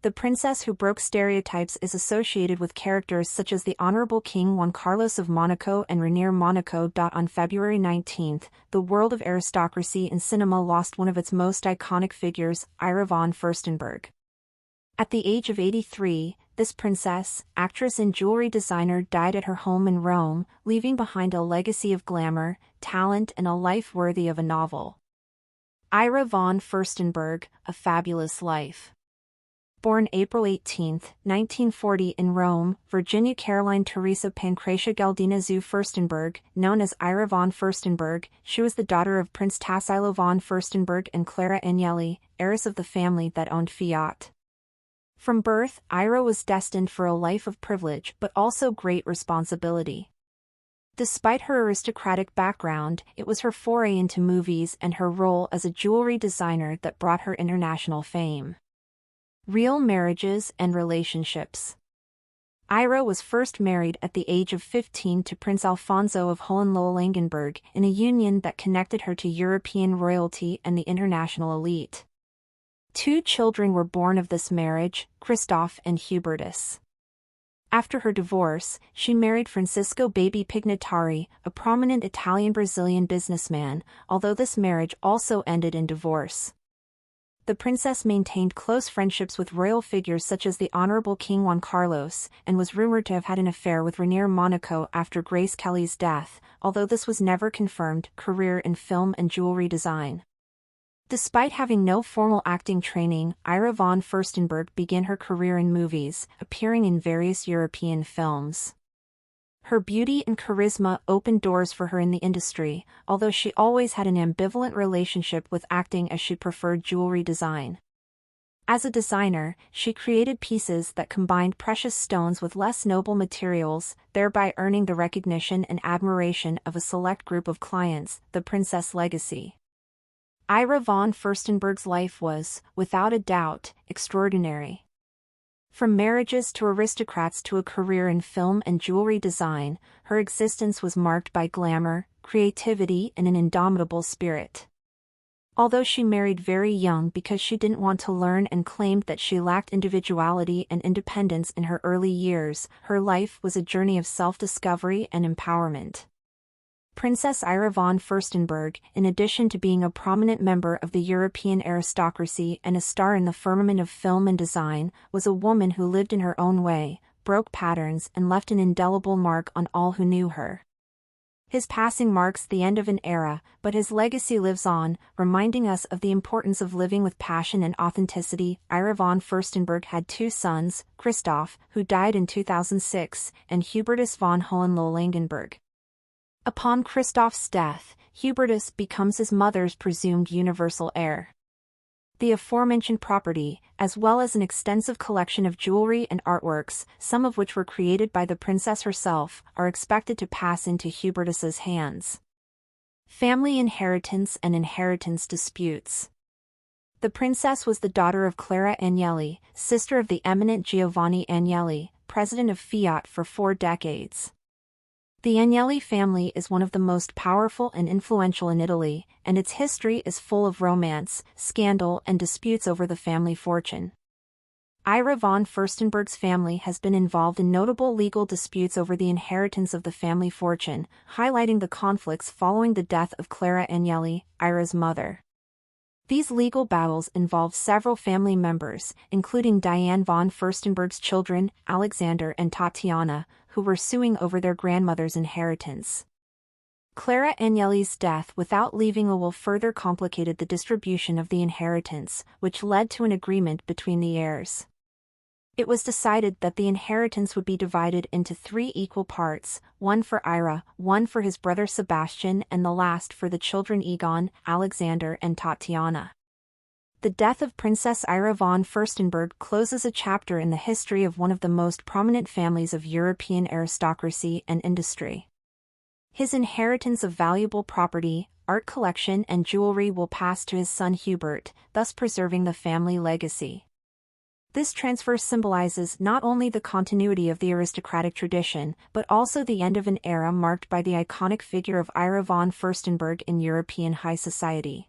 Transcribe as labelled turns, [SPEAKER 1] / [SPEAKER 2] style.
[SPEAKER 1] The princess who broke stereotypes is associated with characters such as the Honorable King Juan Carlos of Monaco and Rainier Monaco. On February 19, the world of aristocracy in cinema lost one of its most iconic figures, Ira von Furstenberg. At the age of 83, this princess, actress and jewelry designer died at her home in Rome, leaving behind a legacy of glamour, talent and a life worthy of a novel. Ira von Furstenberg, A Fabulous Life. Born April 18, 1940 in Rome, Virginia, Caroline Theresa Pancratia Galdina zu Furstenberg, known as Ira von Furstenberg, she was the daughter of Prince Tassilo von Furstenberg and Clara Agnelli, heiress of the family that owned Fiat. From birth, Ira was destined for a life of privilege but also great responsibility. Despite her aristocratic background, it was her foray into movies and her role as a jewelry designer that brought her international fame. Real marriages and relationships. Ira was first married at the age of 15 to Prince Alfonso of Hohenlohe-Langenburg in a union that connected her to European royalty and the international elite. 2 children were born of this marriage, Christoph and Hubertus. After her divorce, she married Francisco Baby Pignatari, a prominent Italian-Brazilian businessman, although this marriage also ended in divorce. The princess maintained close friendships with royal figures such as the Honorable King Juan Carlos, and was rumored to have had an affair with Rainier Monaco after Grace Kelly's death, although this was never confirmed. Career in film and jewelry design. Despite having no formal acting training, Ira von Furstenberg began her career in movies, appearing in various European films. Her beauty and charisma opened doors for her in the industry, although she always had an ambivalent relationship with acting as she preferred jewelry design. As a designer, she created pieces that combined precious stones with less noble materials, thereby earning the recognition and admiration of a select group of clients. The princess legacy. Ira von Furstenberg's life was, without a doubt, extraordinary. From marriages to aristocrats to a career in film and jewelry design, her existence was marked by glamour, creativity and an indomitable spirit. Although she married very young because she didn't want to learn and claimed that she lacked individuality and independence in her early years, her life was a journey of self-discovery and empowerment. Princess Ira von Furstenberg, in addition to being a prominent member of the European aristocracy and a star in the firmament of film and design, was a woman who lived in her own way, broke patterns and left an indelible mark on all who knew her. His passing marks the end of an era, but his legacy lives on, reminding us of the importance of living with passion and authenticity. Ira von Furstenberg had 2 sons, Christoph, who died in 2006, and Hubertus von Hohenlohe-Langenburg. Upon Christoph's death, Hubertus becomes his mother's presumed universal heir. The aforementioned property, as well as an extensive collection of jewelry and artworks, some of which were created by the princess herself, are expected to pass into Hubertus's hands. Family inheritance and inheritance disputes. The princess was the daughter of Clara Agnelli, sister of the eminent Giovanni Agnelli, president of Fiat for 4 decades. The Agnelli family is one of the most powerful and influential in Italy, and its history is full of romance, scandal and disputes over the family fortune. Ira von Furstenberg's family has been involved in notable legal disputes over the inheritance of the family fortune, highlighting the conflicts following the death of Clara Agnelli, Ira's mother. These legal battles involve several family members, including Diane von Furstenberg's children, Alexander and Tatiana, who were suing over their grandmother's inheritance. Clara Agnelli's death without leaving a will further complicated the distribution of the inheritance, which led to an agreement between the heirs. It was decided that the inheritance would be divided into 3 equal parts, one for Ira, one for his brother Sebastian and the last for the children Egon, Alexander and Tatiana. The death of Princess Ira von Furstenberg closes a chapter in the history of one of the most prominent families of European aristocracy and industry. His inheritance of valuable property, art collection and jewelry will pass to his son Hubert, thus preserving the family legacy. This transfer symbolizes not only the continuity of the aristocratic tradition, but also the end of an era marked by the iconic figure of Ira von Furstenberg in European high society.